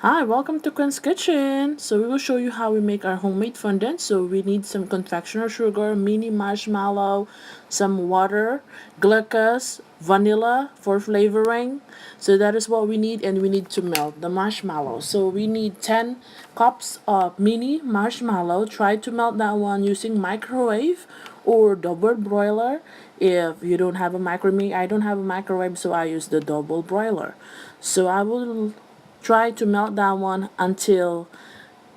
Hi, welcome to Quinn's Kitchen. So we will show you how we make our homemade fondant. So we need some confectioner sugar, mini marshmallow, some water, glucose, vanilla for flavoring. So that is what we need, and we need to melt the marshmallow. So we need 10 cups of mini marshmallow. Try to melt that one using microwave or double broiler. If you don't have a microwave, I don't have a microwave, so I use the double broiler. So I will try to melt that one until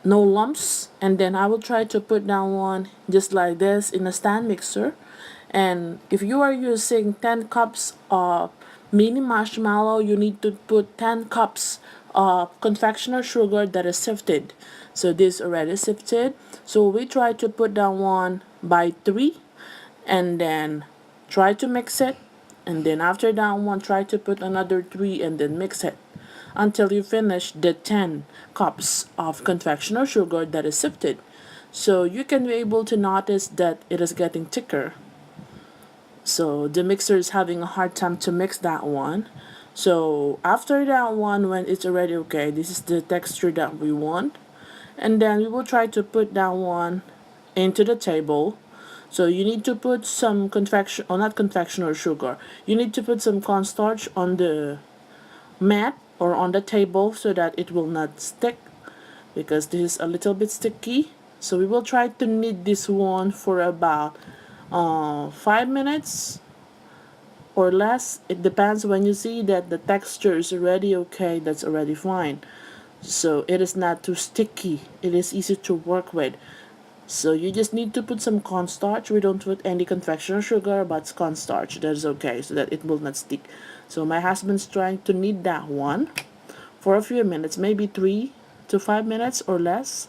no lumps, and then I will try to put down one just like this in a stand mixer. And if you are using 10 cups of mini marshmallow, you need to put 10 cups of confectioner sugar that is sifted. So this already sifted, so we try to put down one by 3, and then try to mix it, and then after that one try to put another 3 and then mix it until you finish the 10 cups of confectioner sugar that is sifted. So you can be able to notice that it is getting thicker, so the mixer is having a hard time to mix that one. So after that one, when it's already okay, this is the texture that we want, and then we will try to put that one into the table. So you need to put some confection, or not confection or sugar, you need to put some cornstarch on the mat or on the table so that it will not stick, because this is a little bit sticky. So we will try to knead this one for about 5 minutes or less. It depends. When you see that the texture is already okay, that's already fine. So it is not too sticky, it is easy to work with. So you just need to put some cornstarch. We don't put any confectioner sugar, but cornstarch, that is okay, so that it will not stick. So my husband's trying to knead that one for a few minutes, maybe 3 to 5 minutes or less.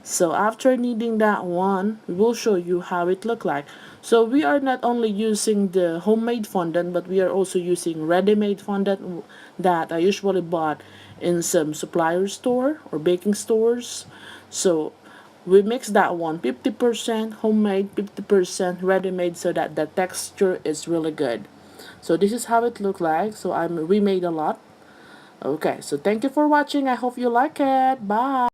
So after kneading that one, we will show you how it look like. So we are not only using the homemade fondant, but we are also using ready-made fondant that I usually bought in some supplier store or baking stores. So we mix that one 50% homemade, 50% ready-made, so that the texture is really good. So this is how it look like. So we made a lot. Okay, so thank you for watching. I hope you like it. Bye.